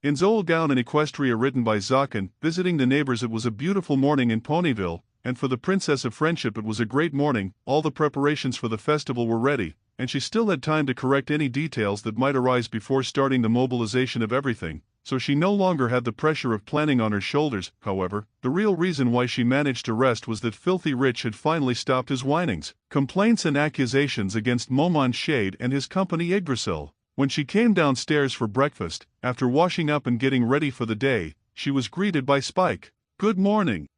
Ainz gown in Equestria written by Zakin, visiting the neighbors. It was a beautiful morning in Ponyville, and for the Princess of Friendship it was a great morning. All the preparations for the festival were ready, and she still had time to correct any details that might arise before starting the mobilization of everything, so she no longer had the pressure of planning on her shoulders. However, the real reason why she managed to rest was that Filthy Rich had finally stopped his whinings, complaints and accusations against Momon Shade and his company Yggdrasil. When she came downstairs for breakfast, after washing up and getting ready for the day, she was greeted by Spike. Good morning,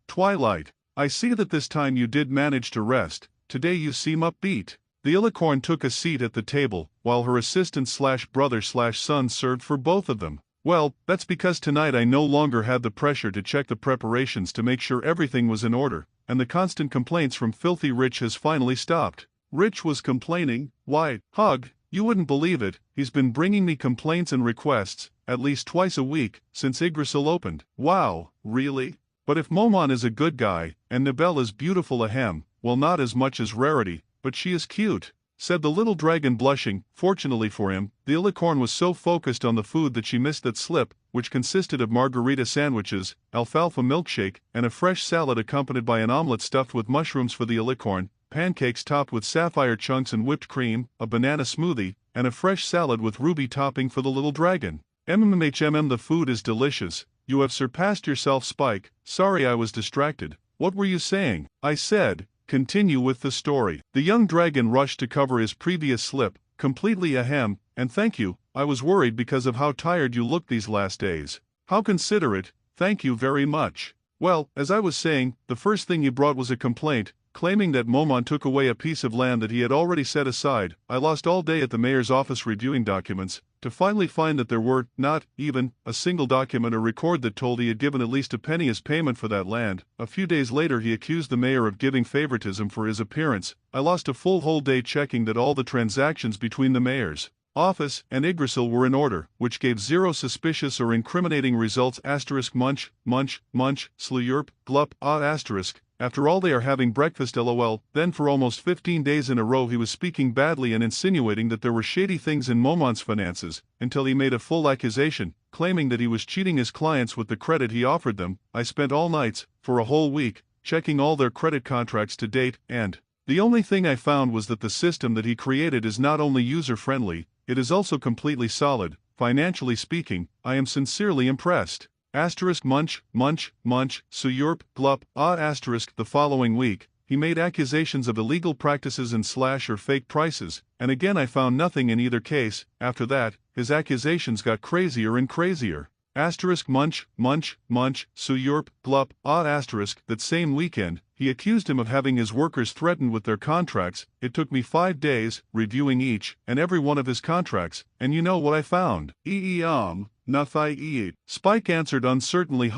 Twilight. I see that this time you did manage to rest. Today you seem upbeat. The Illicorn took a seat at the table, while her assistant/brother/son served for both of them. Well, that's because tonight I no longer had the pressure to check the preparations to make sure everything was in order, and the constant complaints from Filthy Rich has finally stopped. Rich was complaining, why, Hug, you wouldn't believe it, he's been bringing me complaints and requests, at least twice a week, since Yggdrasil opened. Wow, really? But if Momon is a good guy, and Nibelle is beautiful ahem, well not as much as Rarity, but she is cute, said the little dragon blushing. Fortunately for him, the Illicorn was so focused on the food that she missed that slip, which consisted of margarita sandwiches, alfalfa milkshake, and a fresh salad accompanied by an omelette stuffed with mushrooms for the Illicorn, pancakes topped with sapphire chunks and whipped cream, a banana smoothie, and a fresh salad with ruby topping for the little dragon. The food is delicious. You have surpassed yourself, Spike. Sorry I was distracted. What were you saying? I said, continue with the story. The young dragon rushed to cover his previous slip, completely ahem, and thank you. I was worried because of how tired you looked these last days. How considerate, thank you very much. Well, as I was saying, the first thing he brought was a complaint, claiming that Momon took away a piece of land that he had already set aside. I lost all day at the mayor's office reviewing documents, to finally find that there were, not even, a single document or record that told he had given at least a penny as payment for that land. A few days later he accused the mayor of giving favoritism for his appearance. I lost a full whole day checking that all the transactions between the mayor's office and Yggdrasil were in order, which gave zero suspicious or incriminating results. Munch, slurp, glup, asterisk. After all they are having breakfast lol. Then for almost 15 days in a row he was speaking badly and insinuating that there were shady things in Momon's finances, until he made a full accusation, claiming that he was cheating his clients with the credit he offered them. I spent all nights, for a whole week, checking all their credit contracts to date, and the only thing I found was that the system that he created is not only user-friendly, it is also completely solid. Financially speaking, I am sincerely impressed. Munch, slurp, glup, asterisk. The following week, he made accusations of illegal practices and slash or fake prices, and again I found nothing in either case. After that, his accusations got crazier and crazier. Munch, slurp, glup, asterisk. That same weekend, he accused him of having his workers threatened with their contracts. It took me 5 days, reviewing each and every one of his contracts, and you know what I found? Nothing. Spike answered uncertainly.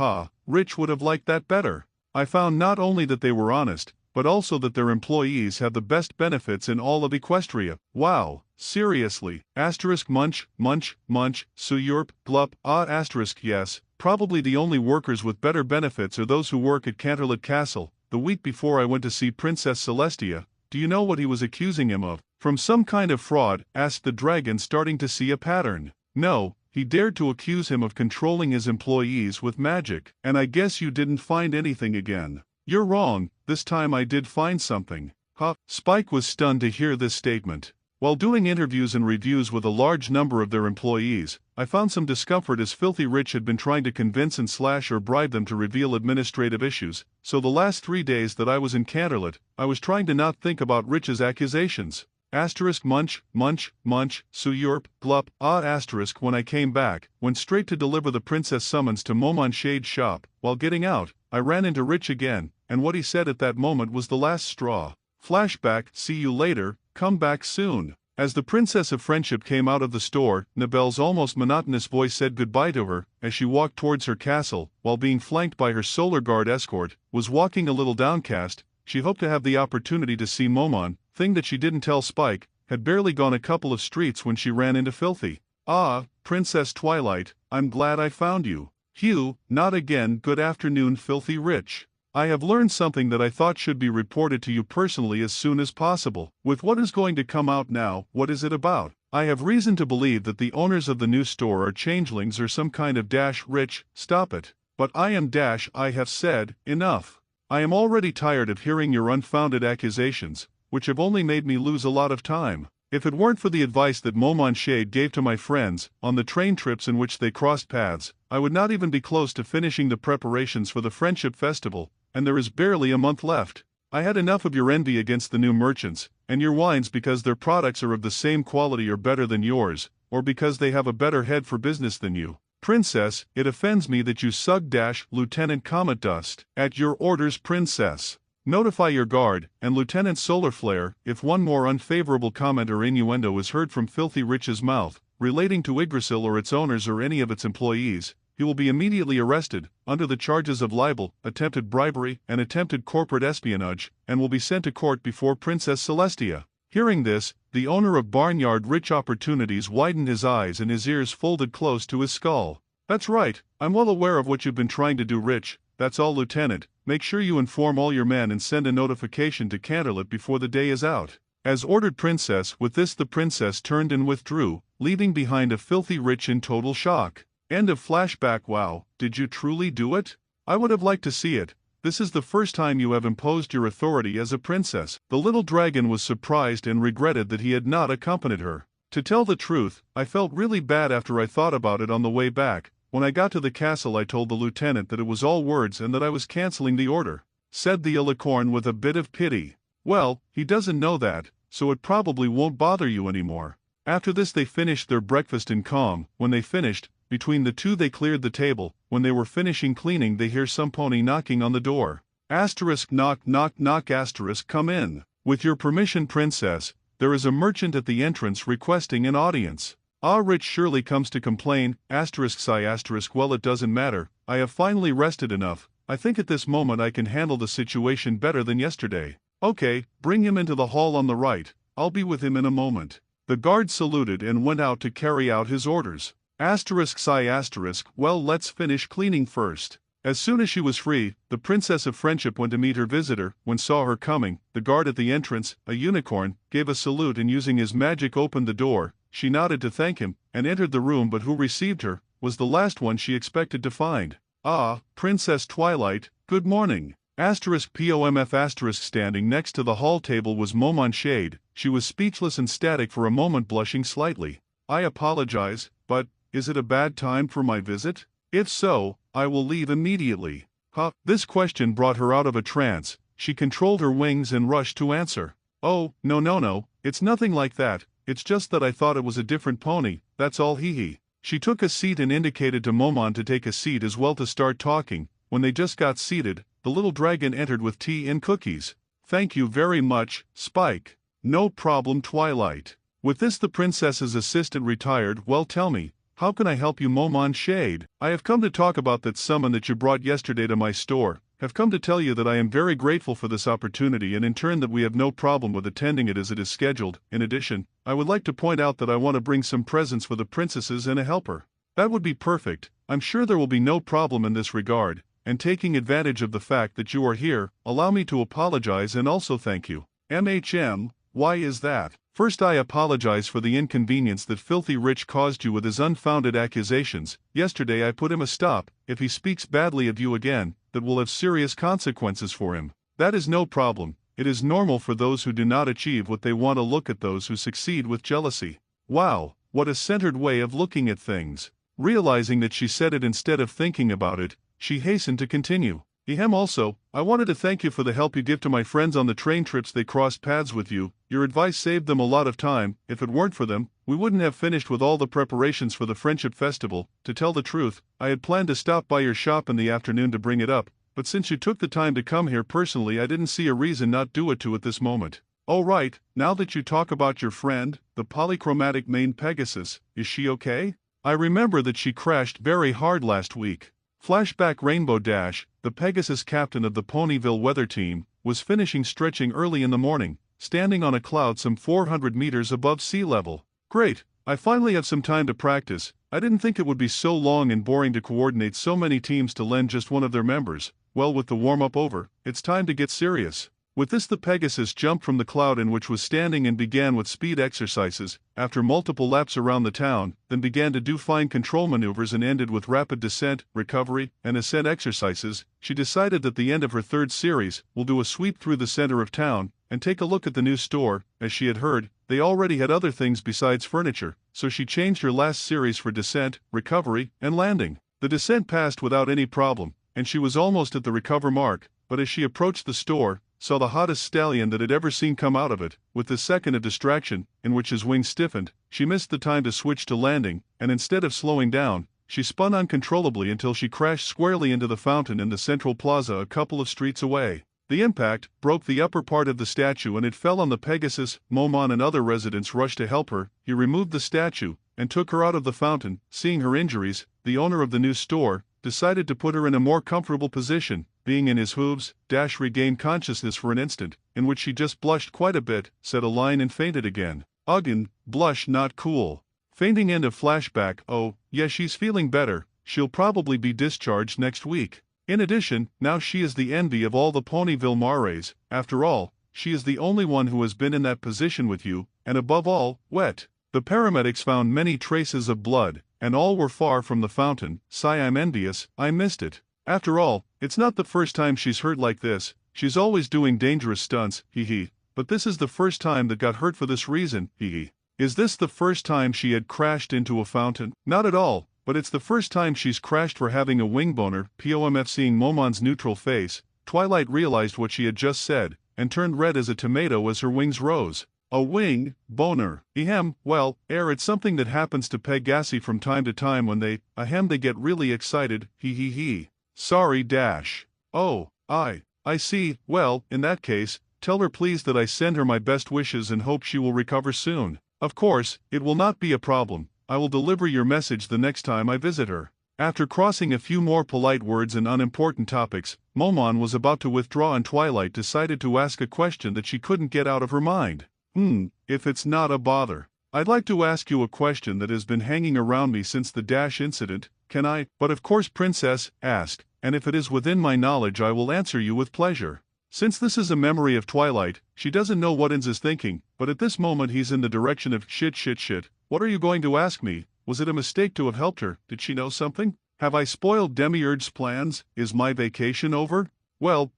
Rich would have liked that better. I found not only that they were honest, but also that their employees have the best benefits in all of Equestria. Wow, seriously. Munch, slurp, glup, asterisk. Yes, probably the only workers with better benefits are those who work at Canterlot Castle. The week before I went to see Princess Celestia, do you know what he was accusing him of? From some kind of fraud, asked the dragon, starting to see a pattern. No, he dared to accuse him of controlling his employees with magic. And I guess you didn't find anything again. You're wrong, this time I did find something. Spike was stunned to hear this statement. While doing interviews and reviews with a large number of their employees, I found some discomfort as Filthy Rich had been trying to convince and slash or bribe them to reveal administrative issues, so the last 3 days that I was in Canterlot, I was trying to not think about Rich's accusations. Munch, slurp, glup, asterisk. When I came back, went straight to deliver the princess summons to Momon Shade's shop. While getting out, I ran into Rich again, and what he said at that moment was the last straw. Flashback, see you later, come back soon. As the Princess of Friendship came out of the store, Nibelle's almost monotonous voice said goodbye to her, as she walked towards her castle, while being flanked by her Solar Guard escort, was walking a little downcast. She hoped to have the opportunity to see Momon, thing that she didn't tell Spike, had barely gone a couple of streets when she ran into Filthy. Princess Twilight, I'm glad I found you. Hugh, not again. Good afternoon, Filthy Rich. I have learned something that I thought should be reported to you personally as soon as possible. With what is going to come out now, what is it about? I have reason to believe that the owners of the new store are changelings or some kind of rich. Stop it. But I have said, enough. I am already tired of hearing your unfounded accusations, which have only made me lose a lot of time. If it weren't for the advice that Momon Shade gave to my friends, on the train trips in which they crossed paths, I would not even be close to finishing the preparations for the Friendship Festival, and there is barely a month left. I had enough of your envy against the new merchants, and your whines because their products are of the same quality or better than yours, or because they have a better head for business than you. Princess, it offends me that you Lieutenant Comet Dust. At your orders, Princess. Notify your guard, and Lieutenant Solarflare, if one more unfavorable comment or innuendo is heard from Filthy Rich's mouth, relating to Yggdrasil or its owners or any of its employees, he will be immediately arrested, under the charges of libel, attempted bribery, and attempted corporate espionage, and will be sent to court before Princess Celestia. Hearing this, the owner of Barnyard Rich Opportunities widened his eyes and his ears folded close to his skull. That's right, I'm well aware of what you've been trying to do, Rich. That's all, Lieutenant. Make sure you inform all your men and send a notification to Canterlot before the day is out. As ordered, Princess. With this the princess turned and withdrew, leaving behind a Filthy Rich in total shock. End of flashback. Wow, did you truly do it? I would have liked to see it. This is the first time you have imposed your authority as a princess. The little dragon was surprised and regretted that he had not accompanied her. To tell the truth, I felt really bad after I thought about it on the way back. When I got to the castle I told the lieutenant that it was all words and that I was cancelling the order, said the Illicorn with a bit of pity. Well, he doesn't know that, so it probably won't bother you anymore. After this they finished their breakfast in calm. When they finished, between the two they cleared the table. When they were finishing cleaning they hear some pony knocking on the door. Knock knock knock come in. With your permission, Princess, there is a merchant at the entrance requesting an audience. Ah, Rich surely comes to complain, sigh. Well, it doesn't matter, I have finally rested enough. I think at this moment I can handle the situation better than yesterday. Okay, bring him into the hall on the right, I'll be with him in a moment. The guard saluted and went out to carry out his orders. Sigh. Well, let's finish cleaning first. As soon as she was free, the Princess of Friendship went to meet her visitor. When saw her coming, the guard at the entrance, a unicorn, gave a salute and using his magic opened the door. She nodded to thank him, and entered the room, but who received her was the last one she expected to find. Ah, Princess Twilight, good morning. POMF standing next to the hall table was Momon Shade. She was speechless and static for a moment, blushing slightly. I apologize, but is it a bad time for my visit? If so, I will leave immediately. This question brought her out of a trance. She controlled her wings and rushed to answer. Oh, no, it's nothing like that. It's just that I thought it was a different pony, that's all. Hee. She took a seat and indicated to Momon to take a seat as well to start talking. When they just got seated, the little dragon entered with tea and cookies. Thank you very much, Spike. No problem, Twilight. With this the princess's assistant retired. Well, tell me, how can I help you, Momon Shade? I have come to talk about that summon that you brought yesterday to my store. Have come to tell you that I am very grateful for this opportunity and in turn that we have no problem with attending it as it is scheduled. In addition, I would like to point out that I want to bring some presents for the princesses and a helper. That would be perfect. I'm sure there will be no problem in this regard, and taking advantage of the fact that you are here, allow me to apologize and also thank you. Why is that? First, I apologize for the inconvenience that Filthy Rich caused you with his unfounded accusations. Yesterday I put him a stop. If he speaks badly of you again, that will have serious consequences for him. That is no problem. It is normal for those who do not achieve what they want to look at those who succeed with jealousy. Wow, what a centered way of looking at things. Realizing that she said it instead of thinking about it, she hastened to continue. Also, I wanted to thank you for the help you give to my friends on the train trips they crossed paths with you. Your advice saved them a lot of time. If it weren't for them, we wouldn't have finished with all the preparations for the Friendship Festival. To tell the truth, I had planned to stop by your shop in the afternoon to bring it up, but since you took the time to come here personally, I didn't see a reason not do it at this moment. Oh right, now that you talk about your friend, the polychromatic mane Pegasus, is she okay? I remember that she crashed very hard last week. Flashback. Rainbow Dash, the Pegasus captain of the Ponyville weather team, was finishing stretching early in the morning, standing on a cloud some 400 meters above sea level. Great, I finally have some time to practice. I didn't think it would be so long and boring to coordinate so many teams to lend just one of their members. Well, with the warm-up over, it's time to get serious. With this the Pegasus jumped from the cloud in which was standing and began with speed exercises, after multiple laps around the town, then began to do fine control maneuvers and ended with rapid descent, recovery, and ascent exercises. She decided that the end of her third series will do a sweep through the center of town, and take a look at the new store. As she had heard, they already had other things besides furniture, so she changed her last series for descent, recovery, and landing. The descent passed without any problem, and she was almost at the recover mark, but as she approached the store, saw the hottest stallion that had ever seen come out of it. With the second of distraction, in which his wings stiffened, she missed the time to switch to landing, and instead of slowing down, she spun uncontrollably until she crashed squarely into the fountain in the central plaza a couple of streets away. The impact broke the upper part of the statue and it fell on the Pegasus. Momon and other residents rushed to help her. He removed the statue and took her out of the fountain. Seeing her injuries, the owner of the new store decided to put her in a more comfortable position. Being in his hooves, Dash regained consciousness for an instant, in which she just blushed quite a bit, said a line and fainted again. Ugh, blush not cool. Fainting end of flashback. Oh, yeah, she's feeling better. She'll probably be discharged next week. In addition, now she is the envy of all the Ponyville Mares. After all, she is the only one who has been in that position with you, and above all, wet. The paramedics found many traces of blood, and all were far from the fountain. Sigh, I'm envious, I missed it. After all, it's not the first time she's hurt like this. She's always doing dangerous stunts, hee. But this is the first time that got hurt for this reason, hee. Is this the first time she had crashed into a fountain? Not at all, but it's the first time she's crashed for having a wing boner. POMF. Seeing Momon's neutral face, Twilight realized what she had just said, and turned red as a tomato as her wings rose. A wing boner. Well, it's something that happens to Pegassi from time to time when they get really excited, hee. Sorry, Dash. Oh, I see. Well, in that case, tell her please that I send her my best wishes and hope she will recover soon. Of course, it will not be a problem. I will deliver your message the next time I visit her. After crossing a few more polite words and unimportant topics, Momon was about to withdraw and Twilight decided to ask a question that she couldn't get out of her mind. If it's not a bother, I'd like to ask you a question that has been hanging around me since the Dash incident. Can I? But of course, Princess, ask, and if it is within my knowledge I will answer you with pleasure. Since this is a memory of Twilight, she doesn't know what Ainz is thinking, but at this moment he's in the direction of shit. What are you going to ask me? Was it a mistake to have helped her? Did she know something? Have I spoiled Demiurge's plans? Is my vacation over? Well,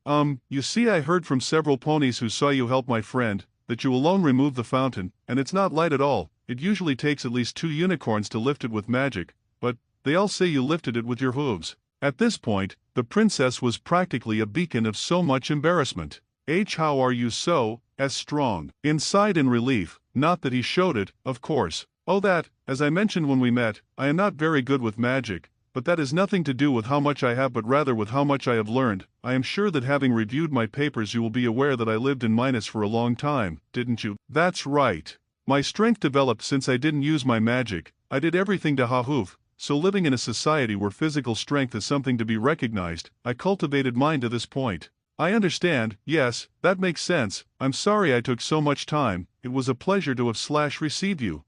you see, I heard from several ponies who saw you help my friend, that you alone removed the fountain, and it's not light at all. It usually takes at least 2 unicorns to lift it with magic, but they all say you lifted it with your hooves. At this point, the princess was practically a beacon of so much embarrassment. How are you so strong? Inside in relief, not that he showed it, of course. Oh, that, as I mentioned when we met, I am not very good with magic, but that has nothing to do with how much I have but rather with how much I have learned. I am sure that having reviewed my papers you will be aware that I lived in Minus for a long time, didn't you? That's right. My strength developed since I didn't use my magic. I did everything to Hahoof. So living in a society where physical strength is something to be recognized, I cultivated mine to this point. I understand, yes, that makes sense. I'm sorry I took so much time. It was a pleasure to have received you.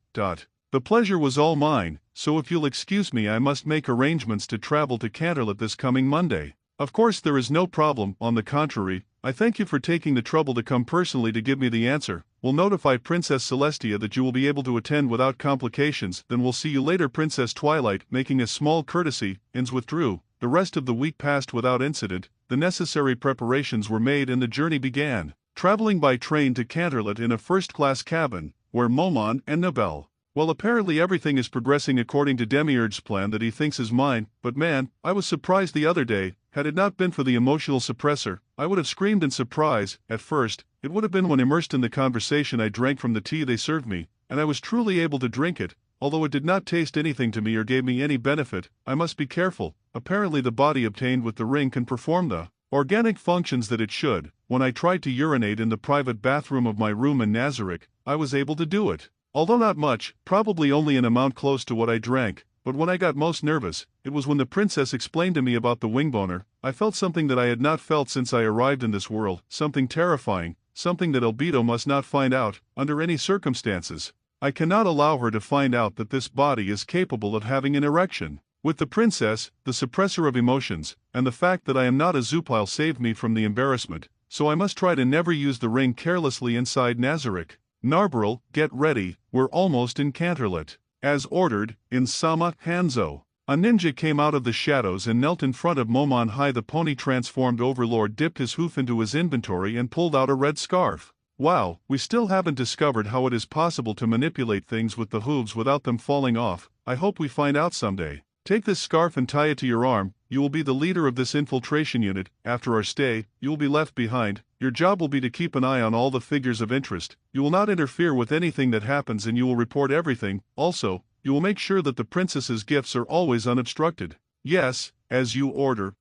The pleasure was all mine, so if you'll excuse me I must make arrangements to travel to Canterlot this coming Monday. Of course there is no problem, on the contrary, I thank you for taking the trouble to come personally to give me the answer. We'll notify Princess Celestia that you will be able to attend without complications, then we'll see you later. Princess Twilight, making a small courtesy, Ainz withdrew. The rest of the week passed without incident, the necessary preparations were made and the journey began. Traveling by train to Canterlot in a first-class cabin, where Momon and Nabel. Well, apparently everything is progressing according to Demiurge's plan that he thinks is mine, but man, I was surprised the other day. Had it not been for the emotional suppressor, I would have screamed in surprise. At first, it would have been when immersed in the conversation I drank from the tea they served me, and I was truly able to drink it, although it did not taste anything to me or gave me any benefit. I must be careful. Apparently the body obtained with the ring can perform the organic functions that it should. When I tried to urinate in the private bathroom of my room in Nazarick, I was able to do it. Although not much, probably only an amount close to what I drank, but when I got most nervous, it was when the princess explained to me about the wing boner. I felt something that I had not felt since I arrived in this world, something terrifying, something that Albedo must not find out, under any circumstances. I cannot allow her to find out that this body is capable of having an erection. With the princess, the suppressor of emotions, and the fact that I am not a Zoopile saved me from the embarrassment. so I must try to never use the ring carelessly inside Nazarick. Narbaril, get ready, we're almost in Canterlot. As ordered, in Sama Hanzo. A ninja came out of the shadows and knelt in front of Momon High. The pony transformed overlord dipped his hoof into his inventory and pulled out a red scarf. Wow, we still haven't discovered how it is possible to manipulate things with the hooves without them falling off. I hope we find out someday. Take this scarf and tie it to your arm. You will be the leader of this infiltration unit. After our stay, you will be left behind. Your job will be to keep an eye on all the figures of interest. You will not interfere with anything that happens and you will report everything. Also, you will make sure that the princess's gifts are always unobstructed. Yes, as you order.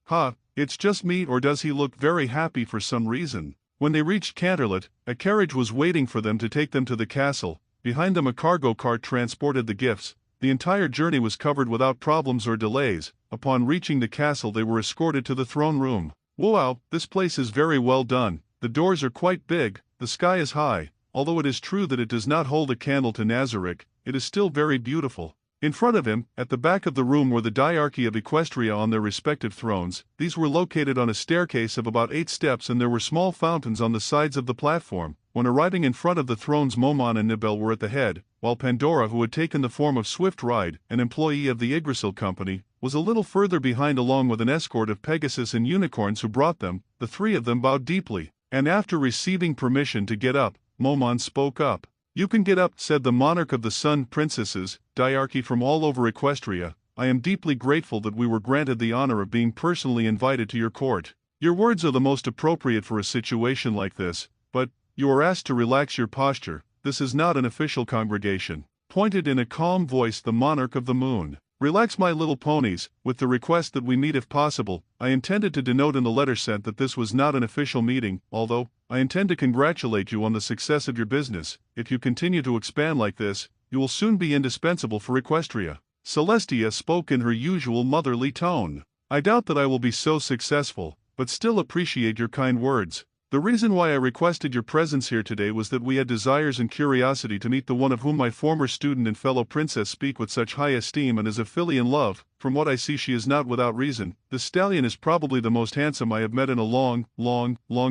It's just me, or does he look very happy for some reason? When they reached Canterlot, a carriage was waiting for them to take them to the castle. Behind them a cargo cart transported the gifts. The entire journey was covered without problems or delays. Upon reaching the castle they were escorted to the throne room. Wow, this place is very well done. The doors are quite big, the sky is high. Although it is true that it does not hold a candle to Nazarick, it is still very beautiful. In front of him, at the back of the room were the diarchy of Equestria on their respective thrones. These were located on a staircase of about 8 steps and there were small fountains on the sides of the platform. When arriving in front of the thrones, Momon and Nibel were at the head, while Pandora, who had taken the form of Swift Ride, an employee of the Yggdrasil Company, was a little further behind along with an escort of Pegasus and unicorns who brought them. The three of them bowed deeply, and after receiving permission to get up, Momon spoke up. "You can get up," said the monarch of the Sun Princesses, diarchy from all over Equestria. "I am deeply grateful that we were granted the honor of being personally invited to your court. Your words are the most appropriate for a situation like this, but you are asked to relax your posture. This is not an official congregation," pointed in a calm voice the monarch of the moon. "Relax, my little ponies, with the request that we meet if possible." I intended to denote in the letter sent that this was not an official meeting, although I intend to congratulate you on the success of your business. If you continue to expand like this, you will soon be indispensable for Equestria. Celestia spoke in her usual motherly tone. "I doubt that I will be so successful, but still appreciate your kind words. The reason why I requested your presence here today was that we had desires and curiosity to meet the one of whom my former student and fellow princess speak with such high esteem and is a filial love. From what I see, she is not without reason. The stallion is probably the most handsome I have met in a long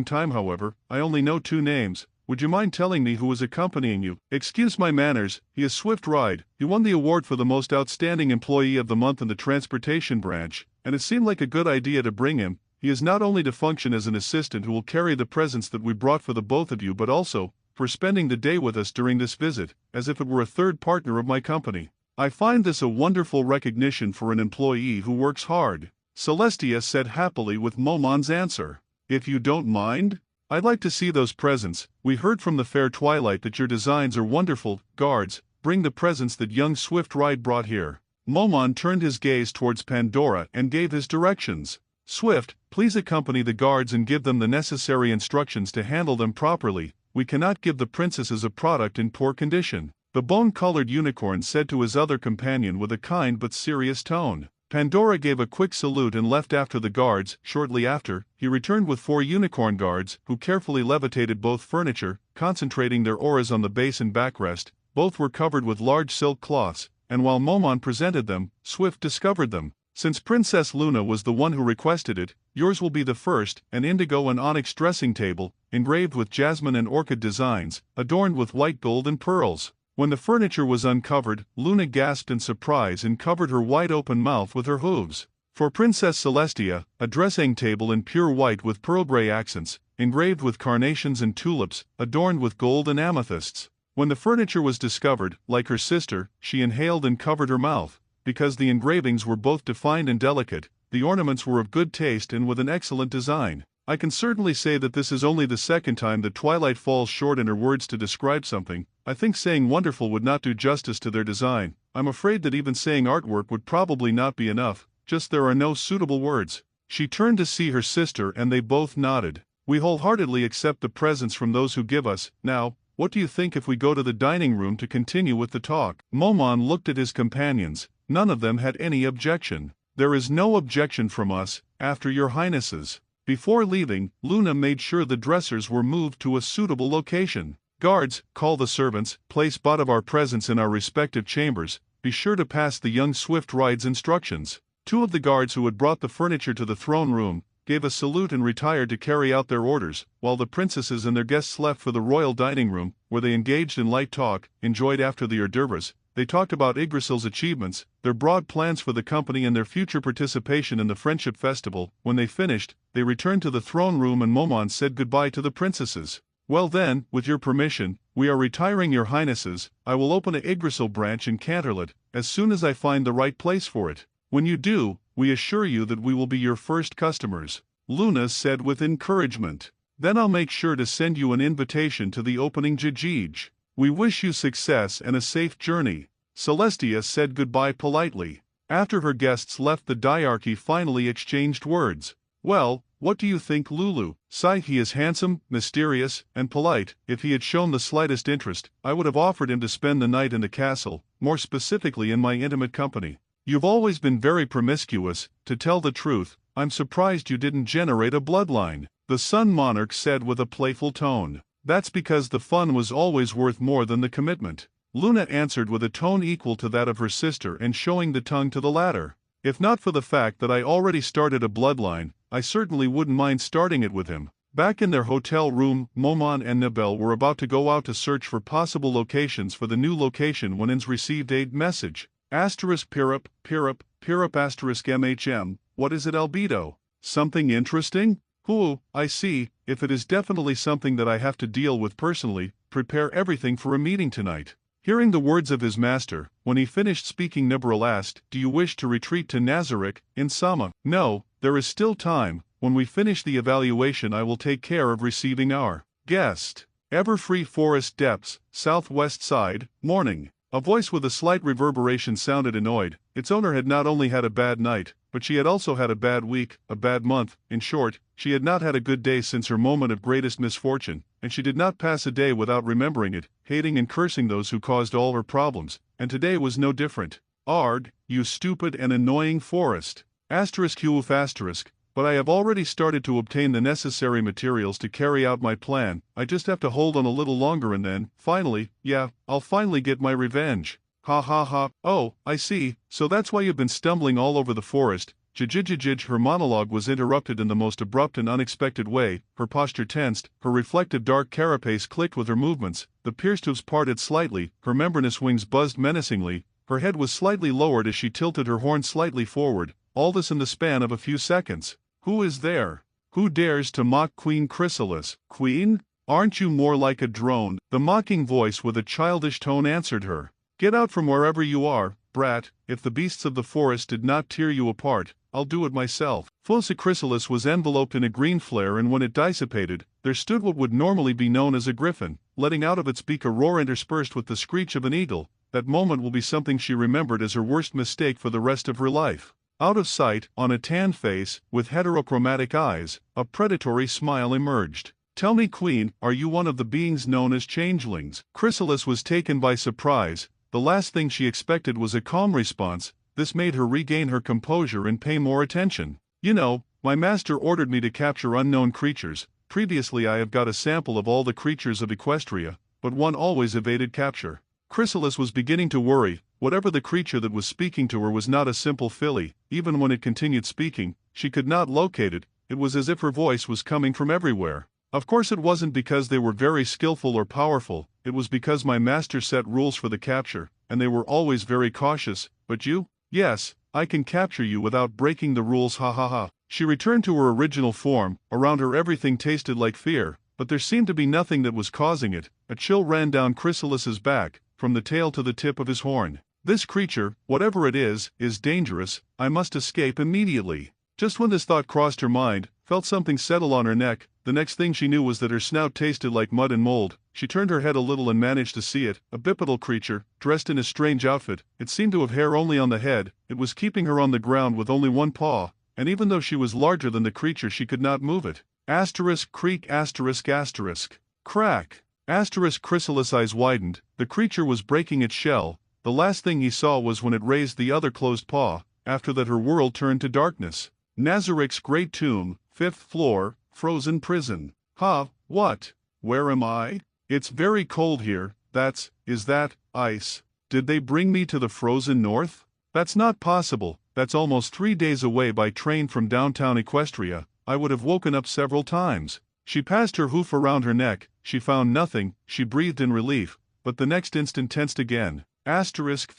time. However, I only know 2 names. Would you mind telling me who is accompanying you?" "Excuse my manners, he is Swift Ride. He won the award for the most outstanding employee of the month in the transportation branch, and it seemed like a good idea to bring him. He is not only to function as an assistant who will carry the presents that we brought for the both of you, but also for spending the day with us during this visit, as if it were a third partner of my company. I find this a wonderful recognition for an employee who works hard," Celestia said happily with Momon's answer. "If you don't mind, I'd like to see those presents. We heard from the fair Twilight that your designs are wonderful. Guards, bring the presents that young Swift Ride brought here." Momon turned his gaze towards Pandora and gave his directions. "Swift, please accompany the guards and give them the necessary instructions to handle them properly. We cannot give the princesses a product in poor condition," the bone-colored unicorn said to his other companion with a kind but serious tone. Pandora gave a quick salute and left after the guards. Shortly after, he returned with 4 unicorn guards, who carefully levitated both furniture, concentrating their auras on the base and backrest. Both were covered with large silk cloths, and while Momon presented them, Swift discovered them. "Since Princess Luna was the one who requested it, yours will be the first, an indigo and onyx dressing table, engraved with jasmine and orchid designs, adorned with white gold and pearls." When the furniture was uncovered, Luna gasped in surprise and covered her wide-open mouth with her hooves. "For Princess Celestia, a dressing table in pure white with pearl-gray accents, engraved with carnations and tulips, adorned with gold and amethysts." When the furniture was discovered, like her sister, she inhaled and covered her mouth. Because the engravings were both defined and delicate, the ornaments were of good taste and with an excellent design. I can certainly say that this is only the second time that Twilight falls short in her words to describe something. I think saying wonderful would not do justice to their design. I'm afraid that even saying artwork would probably not be enough, just there are no suitable words. She turned to see her sister and they both nodded. "We wholeheartedly accept the presents from those who give us. Now, what do you think if we go to the dining room to continue with the talk?" Momon looked at his companions. None of them had any objection. "There is no objection from us, after your highnesses." Before leaving, Luna made sure the dressers were moved to a suitable location. "Guards, call the servants, place both of our presents in our respective chambers. Be sure to pass the young Swift Ride's instructions." 2 of the guards who had brought the furniture to the throne room, gave a salute and retired to carry out their orders, while the princesses and their guests left for the royal dining room, where they engaged in light talk, enjoyed after the hors d'oeuvres. They talked about Yggdrasil's achievements, their broad plans for the company and their future participation in the Friendship Festival. When they finished, they returned to the throne room and Momon said goodbye to the princesses. Well then, with your permission, we are retiring, your highnesses. I will open a Yggdrasil branch in Canterlot, as soon as I find the right place for it. When you do, we assure you that we will be your first customers, Luna said with encouragement. Then I'll make sure to send you an invitation to the opening Jijij. We wish you success and a safe journey. Celestia said goodbye politely. After her guests left, the diarchy finally exchanged words. Well, what do you think, Lulu? Sigh, he is handsome, mysterious, and polite. If he had shown the slightest interest, I would have offered him to spend the night in the castle, more specifically in my intimate company. You've always been very promiscuous, to tell the truth. I'm surprised you didn't generate a bloodline, the Sun Monarch said with a playful tone. That's because the fun was always worth more than the commitment, Luna answered with a tone equal to that of her sister and showing the tongue to the latter. If not for the fact that I already started a bloodline, I certainly wouldn't mind starting it with him. Back in their hotel room, Momon and Nabel were about to go out to search for possible locations for the new location when Ainz received a message. Pirup MHM, what is it, albedo? Something interesting? Ooh, I see. If it is definitely something that I have to deal with personally, prepare everything for a meeting tonight. Hearing the words of his master, when he finished speaking, Nibril asked, do you wish to retreat to Nazarick, in Sama? No, there is still time. When we finish the evaluation I will take care of receiving our guest. Everfree Forest Depths, Southwest Side, morning. A voice with a slight reverberation sounded annoyed. Its owner had not only had a bad night, but she had also had a bad week, a bad month. In short, she had not had a good day since her moment of greatest misfortune, and she did not pass a day without remembering it, hating and cursing those who caused all her problems, and today was no different. Ard, you stupid and annoying forest. But I have already started to obtain the necessary materials to carry out my plan. I just have to hold on a little longer and then, finally, I'll finally get my revenge. Ha ha ha. Oh, I see, so that's why you've been stumbling all over the forest. Jijijijij. Her monologue was interrupted in the most abrupt and unexpected way. Her posture tensed, her reflective dark carapace clicked with her movements, the pierced hooves parted slightly, her membranous wings buzzed menacingly, her head was slightly lowered as she tilted her horn slightly forward, all this in the span of a few seconds. Who is there? Who dares to mock Queen Chrysalis? Queen? Aren't you more like a drone? The mocking voice with a childish tone answered her. Get out from wherever you are, brat. If the beasts of the forest did not tear you apart, I'll do it myself. Fosa Chrysalis was enveloped in a green flare, and when it dissipated, there stood what would normally be known as a griffin, letting out of its beak a roar interspersed with the screech of an eagle. That moment will be something she remembered as her worst mistake for the rest of her life. Out of sight, on a tan face, with heterochromatic eyes, a predatory smile emerged. Tell me, Queen, are you one of the beings known as changelings? Chrysalis was taken by surprise. The last thing she expected was a calm response. This made her regain her composure and pay more attention. You know, my master ordered me to capture unknown creatures. Previously I have got a sample of all the creatures of Equestria, but one always evaded capture. Chrysalis was beginning to worry. Whatever the creature that was speaking to her was not a simple filly. Even when it continued speaking, she could not locate it. It was as if her voice was coming from everywhere. Of course it wasn't because they were very skillful or powerful, it was because my master set rules for the capture, and they were always very cautious. But you? Yes, I can capture you without breaking the rules, ha ha ha. She returned to her original form. Around her everything tasted like fear, but there seemed to be nothing that was causing it. A chill ran down Chrysalis's back, from the tail to the tip of his horn. This creature, whatever it is dangerous. I must escape immediately. Just when this thought crossed her mind, felt something settle on her neck. The next thing she knew was that her snout tasted like mud and mold. She turned her head a little and managed to see it, a bipedal creature, dressed in a strange outfit. It seemed to have hair only on the head. It was keeping her on the ground with only one paw, and even though she was larger than the creature she could not move it. Creak, crack. Chrysalis' eyes widened. The creature was breaking its shell. The last thing he saw was when it raised the other closed paw. After that her world turned to darkness. Nazarick's great tomb, 5th floor, frozen prison. What? Where am I? It's very cold here. Is that ice? Did they bring me to the frozen north? That's not possible. That's almost 3 days away by train from downtown Equestria. I would have woken up several times. She passed her hoof around her neck, she found nothing, she breathed in relief, but the next instant tensed again. Asterisk.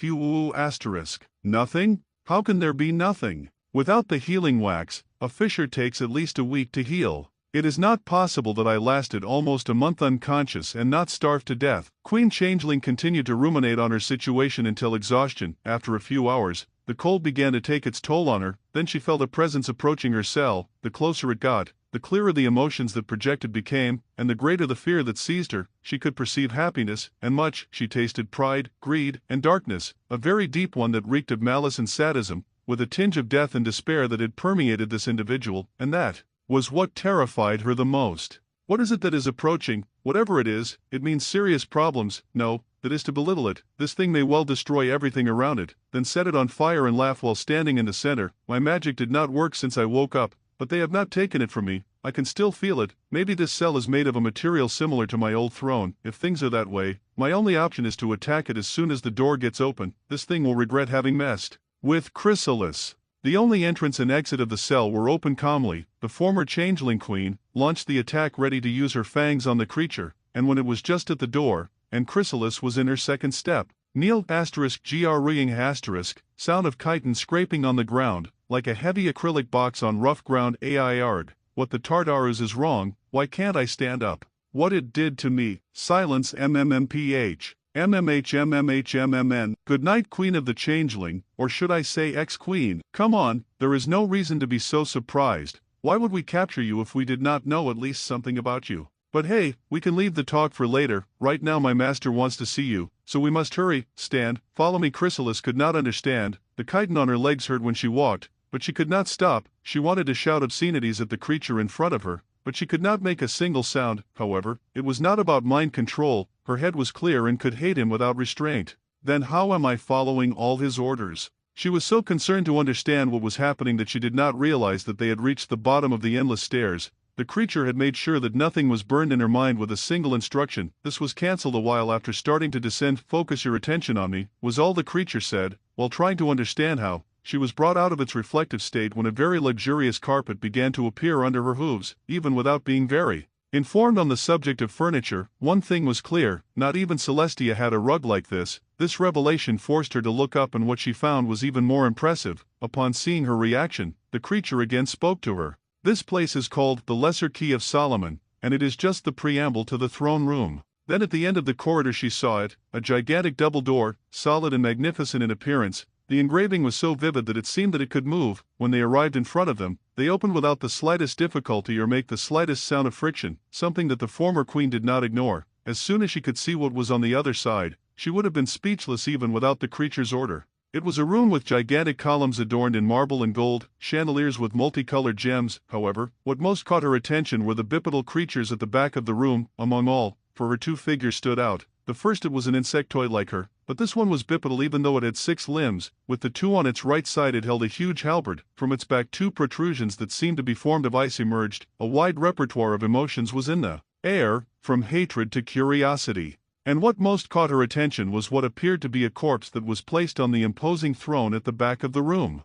Nothing? How can there be nothing? Without the healing wax, a fissure takes at least a week to heal. It is not possible that I lasted almost a month unconscious and not starved to death. Queen Changeling continued to ruminate on her situation until exhaustion. After a few hours, the cold began to take its toll on her, then she felt a presence approaching her cell. The closer it got, the clearer the emotions that projected became, and the greater the fear that seized her. She could perceive happiness, and much. She tasted pride, greed, and darkness, a very deep one that reeked of malice and sadism, with a tinge of death and despair that had permeated this individual, and that was what terrified her the most. What is it that is approaching? Whatever it is, it means serious problems. No, that is to belittle it. This thing may well destroy everything around it, then set it on fire and laugh while standing in the center. My magic did not work since I woke up, but they have not taken it from me. I can still feel it. Maybe this cell is made of a material similar to my old throne. If things are that way, my only option is to attack it as soon as the door gets open. This thing will regret having messed with Chrysalis. The only entrance and exit of the cell were open calmly. The former Changeling Queen launched the attack ready to use her fangs on the creature, and when it was just at the door, and Chrysalis was in her second step, Neil *GRing**, sound of chitin scraping on the ground, like a heavy acrylic box on rough ground. Aiard, what the Tartarus is wrong, why can't I stand up? What it did to me. Silence. MMMPH. MMHMMHMMN. Good night, Queen of the Changeling, or should I say ex-queen? Come on, there is no reason to be so surprised. Why would we capture you if we did not know at least something about you? But hey, we can leave the talk for later. Right now my master wants to see you, so we must hurry. Stand, follow me. Chrysalis could not understand. The chitin on her legs hurt when she walked, but she could not stop. She wanted to shout obscenities at the creature in front of her, but she could not make a single sound. However, it was not about mind control. Her head was clear and could hate him without restraint. Then how am I following all his orders? She was so concerned to understand what was happening that she did not realize that they had reached the bottom of the endless stairs. The creature had made sure that nothing was burned in her mind with a single instruction. This was cancelled a while after starting to descend. Focus your attention on me, was all the creature said, while trying to understand how. She was brought out of its reflective state when a very luxurious carpet began to appear under her hooves, even without being very informed on the subject of furniture. One thing was clear, not even Celestia had a rug like this. This revelation forced her to look up, and what she found was even more impressive. Upon seeing her reaction, the creature again spoke to her. This place is called the Lesser Key of Solomon, and it is just the preamble to the throne room. Then at the end of the corridor she saw it, a gigantic double door, solid and magnificent in appearance. The engraving was so vivid that it seemed that it could move. When they arrived in front of them, they opened without the slightest difficulty or make the slightest sound of friction, something that the former queen did not ignore. As soon as she could see what was on the other side, she would have been speechless even without the creature's order. It was a room with gigantic columns adorned in marble and gold, chandeliers with multicolored gems. However, what most caught her attention were the bipedal creatures at the back of the room. Among all, for her two figures stood out. The first, it was an insectoid like her, but this one was bipedal even though it had 6 limbs. With the two on its right side it held a huge halberd. From its back 2 protrusions that seemed to be formed of ice emerged. A wide repertoire of emotions was in the air, from hatred to curiosity. And what most caught her attention was what appeared to be a corpse that was placed on the imposing throne at the back of the room.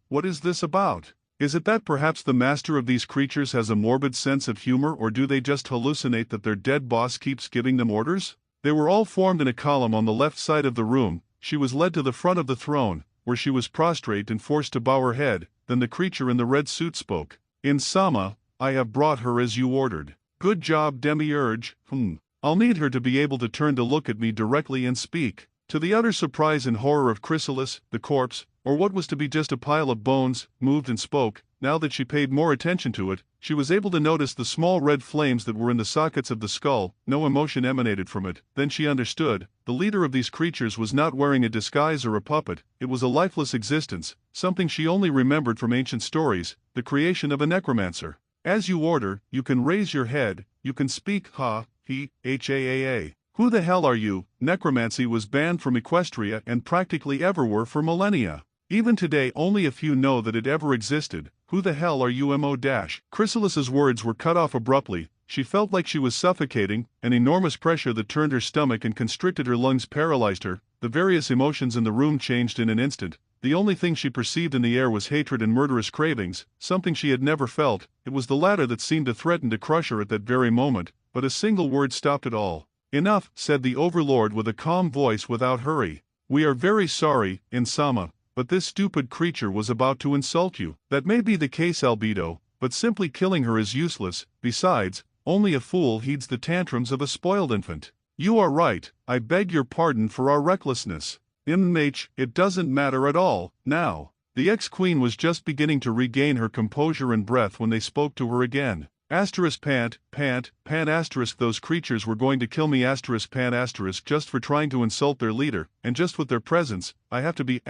What is this about? Is it that perhaps the master of these creatures has a morbid sense of humor, or do they just hallucinate that their dead boss keeps giving them orders? They were all formed in a column on the left side of the room. She was led to the front of the throne, where she was prostrate and forced to bow her head. Then the creature in the red suit spoke. In Sama, I have brought her as you ordered. Good job, Demiurge. I'll need her to be able to turn to look at me directly and speak. To the utter surprise and horror of Chrysalis, the corpse, or what was to be just a pile of bones, moved and spoke. Now that she paid more attention to it, she was able to notice the small red flames that were in the sockets of the skull. No emotion emanated from it. Then she understood. The leader of these creatures was not wearing a disguise or a puppet. It was a lifeless existence, something she only remembered from ancient stories, the creation of a necromancer. As you order, you can raise your head, you can speak. Haa. Who the hell are you? Necromancy was banned from Equestria and practically ever were for millennia. Even today only a few know that it ever existed. Who the hell are you? Chrysalis's words were cut off abruptly. She felt like she was suffocating. An enormous pressure that turned her stomach and constricted her lungs paralyzed her. The various emotions in the room changed in an instant. The only thing she perceived in the air was hatred and murderous cravings, something she had never felt. It was the latter that seemed to threaten to crush her at that very moment, but a single word stopped it all. "Enough," said the overlord with a calm voice without hurry. "We are very sorry, Insama, but this stupid creature was about to insult you. That may be the case, Albedo, but simply killing her is useless. Besides, only a fool heeds the tantrums of a spoiled infant." "You are right. I beg your pardon for our recklessness. It doesn't matter at all, now." The ex-queen was just beginning to regain her composure and breath when they spoke to her again. Pant, those creatures were going to kill me pant just for trying to insult their leader, and just with their presence, I have to be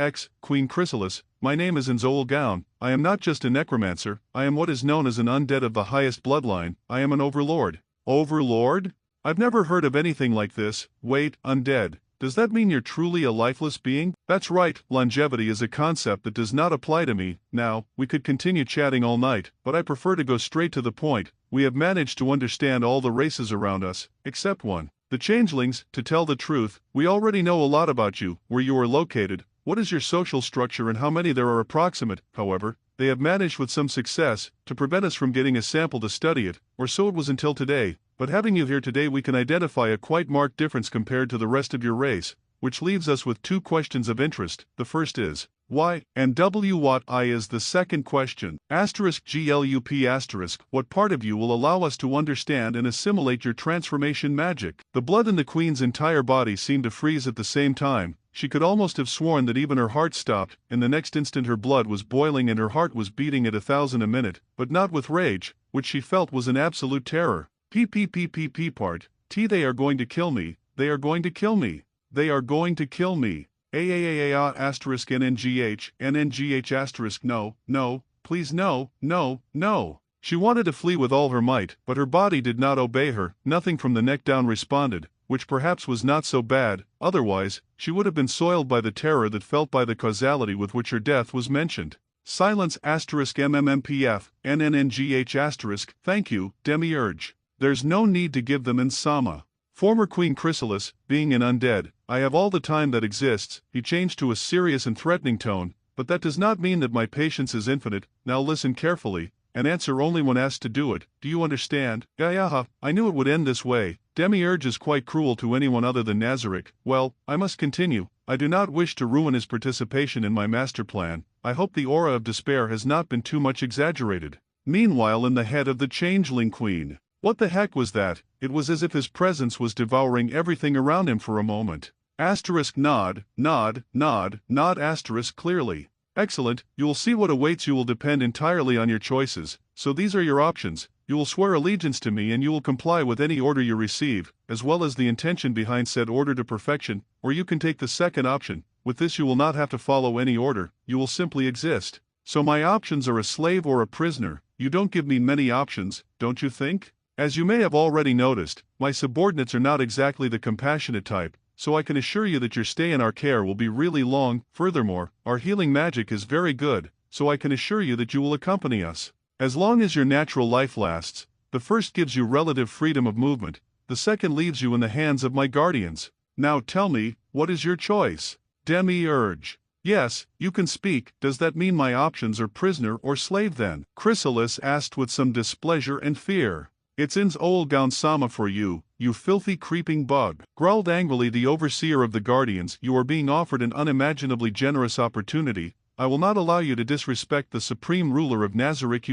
Queen Chrysalis. My name is Ooal. I am not just a necromancer, I am what is known as an undead of the highest bloodline. I am an overlord. Overlord? I've never heard of anything like this. Wait, undead. Does that mean you're truly a lifeless being? That's right, longevity is a concept that does not apply to me. Now, we could continue chatting all night, but I prefer to go straight to the point. We have managed to understand all the races around us, except one. The changelings. To tell the truth, we already know a lot about you, where you are located, what is your social structure and how many there are approximate. However, they have managed with some success to prevent us from getting a sample to study it, or so it was until today. But having you here today, we can identify a quite marked difference compared to the rest of your race, which leaves us with two questions of interest. The first is, why, and what I is the second question. *GLUP**, what part of you will allow us to understand and assimilate your transformation magic? The blood in the queen's entire body seemed to freeze at the same time. She could almost have sworn that even her heart stopped. In the next instant her blood was boiling and her heart was beating at 1,000 a minute, but not with rage, which she felt was an absolute terror. Part. They are going to kill me. They are going to kill me. They are going to kill me. NNGH no, please no. She wanted to flee with all her might, but her body did not obey her. Nothing from the neck down responded, which perhaps was not so bad. Otherwise, she would have been soiled by the terror that felt by the causality with which her death was mentioned. Silence *MMMPF, NNNGH*, thank you, Demiurge. There's no need to give them Insama. Former Queen Chrysalis, being an undead, I have all the time that exists. He changed to a serious and threatening tone, but that does not mean that my patience is infinite. Now listen carefully, and answer only when asked to do it. Do you understand? I knew it would end this way. Demiurge is quite cruel to anyone other than Nazarick. Well, I must continue. I do not wish to ruin his participation in my master plan. I hope the aura of despair has not been too much exaggerated. Meanwhile, in the head of the changeling queen. What the heck was that? It was as if his presence was devouring everything around him for a moment. Nod, clearly. Excellent, you will see what awaits you will depend entirely on your choices, so these are your options. You will swear allegiance to me and you will comply with any order you receive, as well as the intention behind said order to perfection, or you can take the second option. With this you will not have to follow any order, you will simply exist. So my options are a slave or a prisoner. You don't give me many options, don't you think? As you may have already noticed, my subordinates are not exactly the compassionate type, so I can assure you that your stay in our care will be really long. Furthermore, our healing magic is very good, so I can assure you that you will accompany us. As long as your natural life lasts, the first gives you relative freedom of movement, the second leaves you in the hands of my guardians. Now tell me, what is your choice? Demiurge. Yes, you can speak. Does that mean my options are prisoner or slave then? Chrysalis asked with some displeasure and fear. It's Ainz Ooal for you, you filthy creeping bug. Growled angrily the overseer of the guardians. You are being offered an unimaginably generous opportunity. I will not allow you to disrespect the supreme ruler of Nazarick.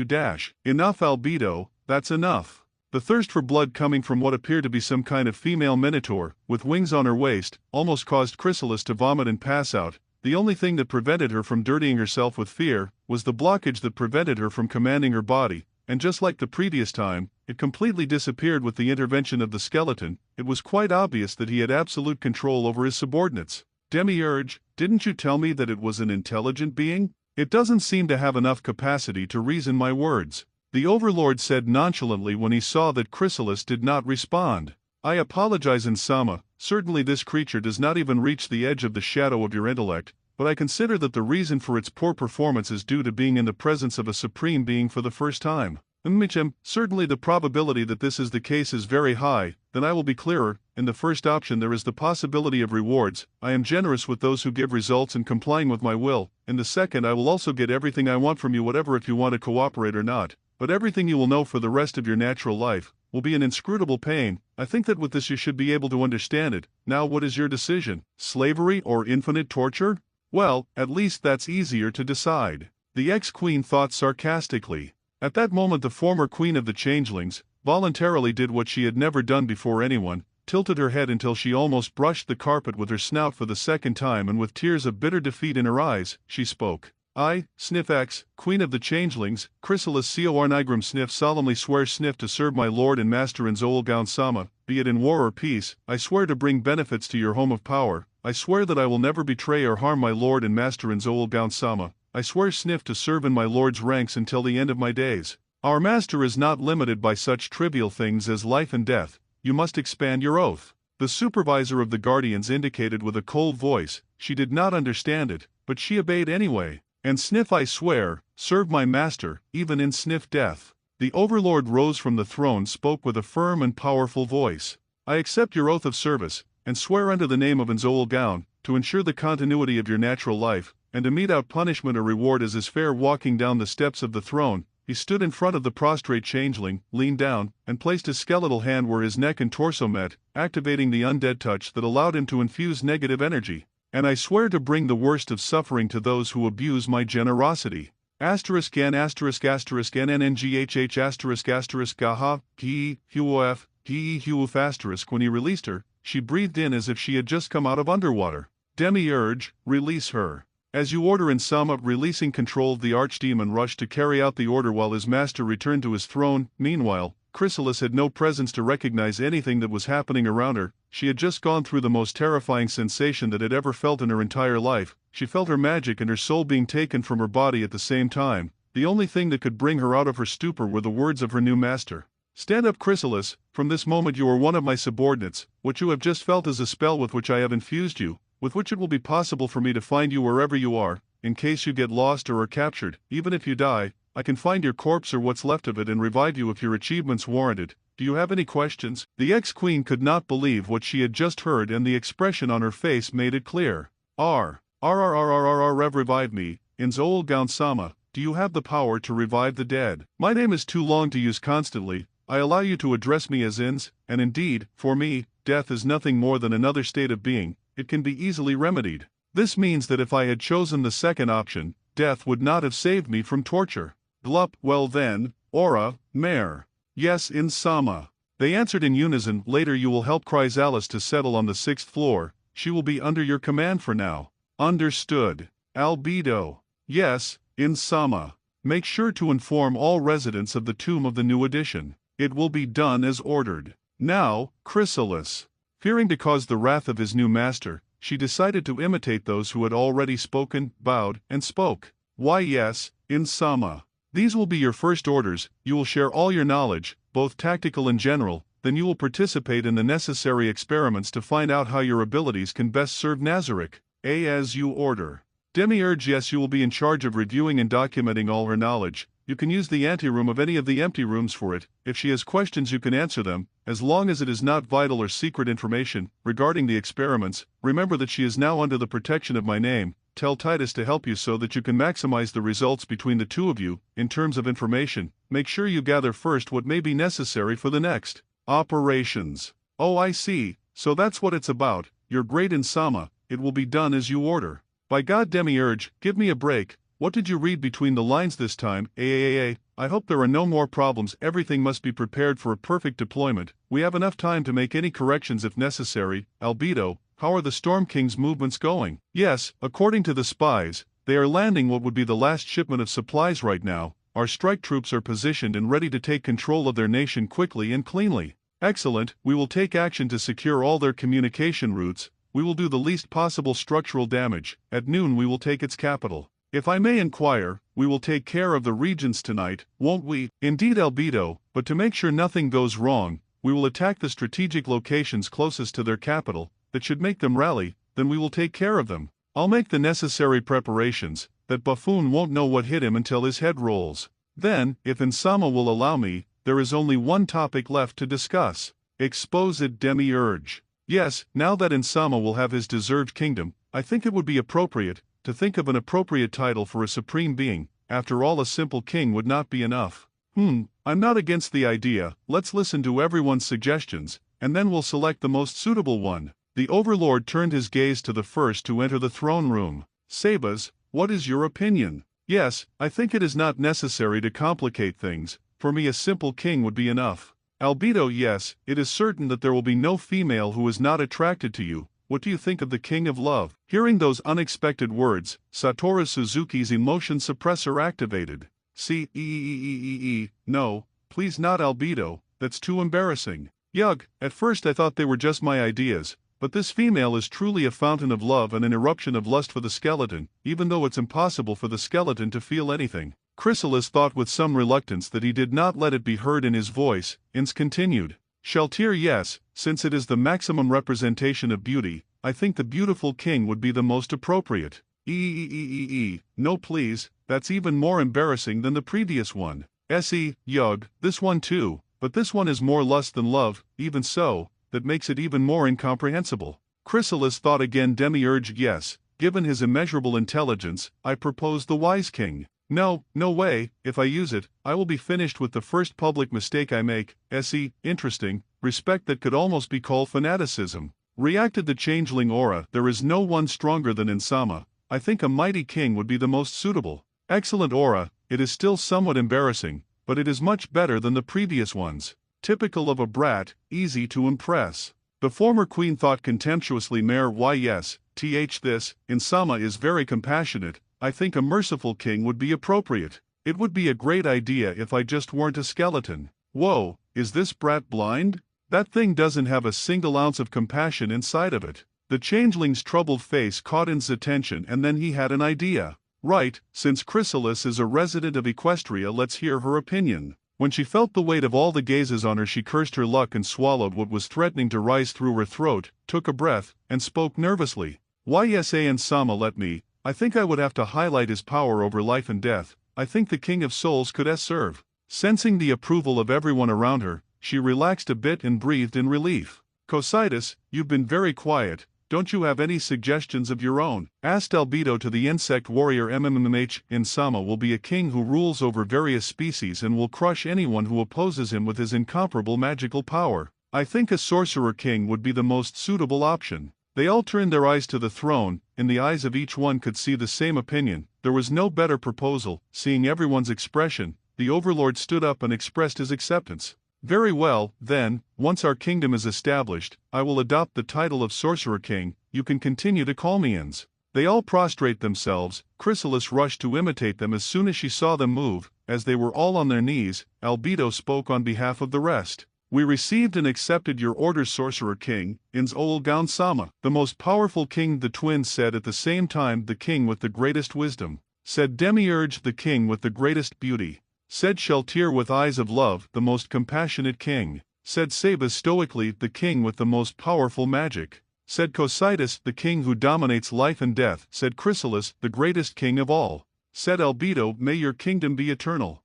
Enough Albedo, that's enough. The thirst for blood coming from what appeared to be some kind of female minotaur, with wings on her waist, almost caused Chrysalis to vomit and pass out. The only thing that prevented her from dirtying herself with fear, was the blockage that prevented her from commanding her body, and just like the previous time, it completely disappeared with the intervention of the skeleton. It was quite obvious that he had absolute control over his subordinates. Demiurge, didn't you tell me that it was an intelligent being? It doesn't seem to have enough capacity to reason my words. The overlord said nonchalantly when he saw that Chrysalis did not respond. I apologize Insama, certainly this creature does not even reach the edge of the shadow of your intellect, but I consider that the reason for its poor performance is due to being in the presence of a supreme being for the first time. Certainly the probability that this is the case is very high. Then I will be clearer. In the first option there is the possibility of rewards. I am generous with those who give results and complying with my will. in the second I will also get everything I want from you, whatever, if you want to cooperate or not, but everything you will know for the rest of your natural life will be an inscrutable pain. I think that with this you should be able to understand it. Now what is your decision? Slavery or infinite torture? Well, at least that's easier to decide. The ex-queen thought sarcastically. At that moment the former queen of the changelings voluntarily did what she had never done before anyone, tilted her head until she almost brushed the carpet with her snout for the second time, and with tears of bitter defeat in her eyes, she spoke. I, Sniff X, Queen of the Changelings, Chrysalis Cor Nigram Sniff, solemnly swear Sniff to serve my lord and master in Ooal Sama, be it in war or peace. I swear to bring benefits to your home of power. I swear that I will never betray or harm my lord and master in Ooal Sama. I swear Sniff to serve in my lord's ranks until the end of my days. Our master is not limited by such trivial things as life and death. You must expand your oath. The supervisor of the guardians indicated with a cold voice. She did not understand it, but she obeyed anyway. And Sniff, I swear, serve my master, even in Sniff death. The overlord rose from the throne, spoke with a firm and powerful voice. I accept your oath of service, and swear under the name of Ooal Gown, to ensure the continuity of your natural life, and to mete out punishment or reward as is fair. Walking down the steps of the throne, he stood in front of the prostrate changeling, leaned down, and placed his skeletal hand where his neck and torso met, activating the undead touch that allowed him to infuse negative energy. And I swear to bring the worst of suffering to those who abuse my generosity. Asterisk n asterisk asterisk nnnghh asterisk asterisk gaha he huof he huof asterisk. When he released her, she breathed in as if she had just come out of underwater. Demiurge, release her. As you order in Sama. Releasing control of the archdemon rushed to carry out the order while his master returned to his throne. Meanwhile, Chrysalis had no presence to recognize anything that was happening around her. She had just gone through the most terrifying sensation that had ever felt in her entire life. She felt her magic and her soul being taken from her body at the same time. The only thing that could bring her out of her stupor were the words of her new master. Stand up, Chrysalis. From this moment you are one of my subordinates. What you have just felt is a spell with which I have infused you, with which it will be possible for me to find you wherever you are, in case you get lost or are captured. Even if you die, I can find your corpse or what's left of it and revive you if your achievements warrant it. Do you have any questions? The ex-queen could not believe what she had just heard, and the expression on her face made it clear. Revive me, in Ooal Sama. Do you have the power to revive the dead? My name is too long to use constantly. I allow you to address me as Ainz, and indeed, for me, death is nothing more than another state of being. It can be easily remedied. This means that if I had chosen the second option, death would not have saved me from torture. Glup. Well then, Aura, Mare. Yes, in Sama. They answered in unison. Later you will help Chrysalis to settle on the 6th floor. She will be under your command for now. Understood. Albedo. Yes, in Sama. Make sure to inform all residents of the tomb of the new edition. It will be done as ordered. Now, Chrysalis. Fearing to cause the wrath of his new master, she decided to imitate those who had already spoken, bowed, and spoke. Why yes, in Sama. These will be your first orders. You will share all your knowledge, both tactical and general. Then you will participate in the necessary experiments to find out how your abilities can best serve Nazarick. As you order. Demiurge. Yes, you will be in charge of reviewing and documenting all her knowledge. You can use the anteroom of any of the empty rooms for it. If she has questions you can answer them, as long as it is not vital or secret information. Regarding the experiments, remember that she is now under the protection of my name. Tell Titus to help you so that you can maximize the results between the two of you. In terms of information, make sure you gather first what may be necessary for the next operations. Oh, I see, so that's what it's about. You're great in Sama. It will be done as you order. By God, Demiurge, give me a break. What did you read between the lines this time? I hope there are no more problems. Everything must be prepared for a perfect deployment. We have enough time to make any corrections if necessary. Albedo, how are the Storm King's movements going? Yes, according to the spies, they are landing what would be the last shipment of supplies right now. Our strike troops are positioned and ready to take control of their nation quickly and cleanly. Excellent. We will take action to secure all their communication routes. We will do the least possible structural damage. At noon we will take its capital. If I may inquire, we will take care of the regions tonight, won't we? Indeed, Albedo, but to make sure nothing goes wrong, we will attack the strategic locations closest to their capital. That should make them rally. Then we will take care of them. I'll make the necessary preparations. That buffoon won't know what hit him until his head rolls. Then, if Insama will allow me, there is only one topic left to discuss. Expose it, Demiurge. Yes, now that Insama will have his deserved kingdom, I think it would be appropriate. to think of an appropriate title for a supreme being. After all, a simple king would not be enough. I'm not against the idea. Let's listen to everyone's suggestions, and then we'll select the most suitable one. The overlord turned his gaze to the first to enter the throne room. Sebas, what is your opinion? Yes, I think it is not necessary to complicate things. For me, a simple king would be enough. Albedo, yes, it is certain that there will be no female who is not attracted to you. What do you think of the king of love? Hearing those unexpected words, Satoru Suzuki's emotion suppressor activated. No, please not Albedo, that's too embarrassing. Yug, at first I thought they were just my ideas, but this female is truly a fountain of love and an eruption of lust for the skeleton, even though it's impossible for the skeleton to feel anything. Chrysalis thought with some reluctance that he did not let it be heard in his voice. Ainz continued. Sheltir, yes, since it is the maximum representation of beauty, I think the beautiful king would be the most appropriate. No please, that's even more embarrassing than the previous one. Yug, this one too, but this one is more lust than love, even so, that makes it even more incomprehensible. Chrysalis thought again. Demiurge, yes, given his immeasurable intelligence, I propose the wise king. No way, if I use it, I will be finished with the first public mistake I make. Interesting, respect that could almost be called fanaticism. Reacted the changeling Aura. There is no one stronger than Insama. I think a mighty king would be the most suitable. Excellent Aura, it is still somewhat embarrassing, but it is much better than the previous ones. Typical of a brat, easy to impress. The former queen thought contemptuously. Mare, why yes, this, Insama is very compassionate. I think a merciful king would be appropriate. It would be a great idea if I just weren't a skeleton. Whoa, is this brat blind? That thing doesn't have a single ounce of compassion inside of it. The changeling's troubled face caught Ainz's attention, and then he had an idea. Right, since Chrysalis is a resident of Equestria, let's hear her opinion. When she felt the weight of all the gazes on her, she cursed her luck and swallowed what was threatening to rise through her throat, took a breath, and spoke nervously. Insama, let me. I think I would have to highlight his power over life and death. I think the King of Souls could serve. Sensing the approval of everyone around her, she relaxed a bit and breathed in relief. Cositus, you've been very quiet. Don't you have any suggestions of your own? Asked Albedo to the insect warrior. Insama will be a king who rules over various species and will crush anyone who opposes him with his incomparable magical power. I think a sorcerer king would be the most suitable option. They all turned their eyes to the throne. In the eyes of each one could see the same opinion. There was no better proposal. Seeing everyone's expression, the overlord stood up and expressed his acceptance. Very well, then, once our kingdom is established, I will adopt the title of Sorcerer King. You can continue to call me Ainz. They all prostrate themselves. Chrysalis rushed to imitate them as soon as she saw them move. As they were all on their knees, Albedo spoke on behalf of the rest. We received and accepted your orders, Sorcerer King, Ainz Ooal Sama. The most powerful king, the twins said at the same time. The king with the greatest wisdom. Said Demiurge, the king with the greatest beauty. Said Sheltir with eyes of love, the most compassionate king. Said Sebas stoically, the king with the most powerful magic. Said Cositus, the king who dominates life and death. Said Chrysalis, the greatest king of all. Said Albedo, may your kingdom be eternal.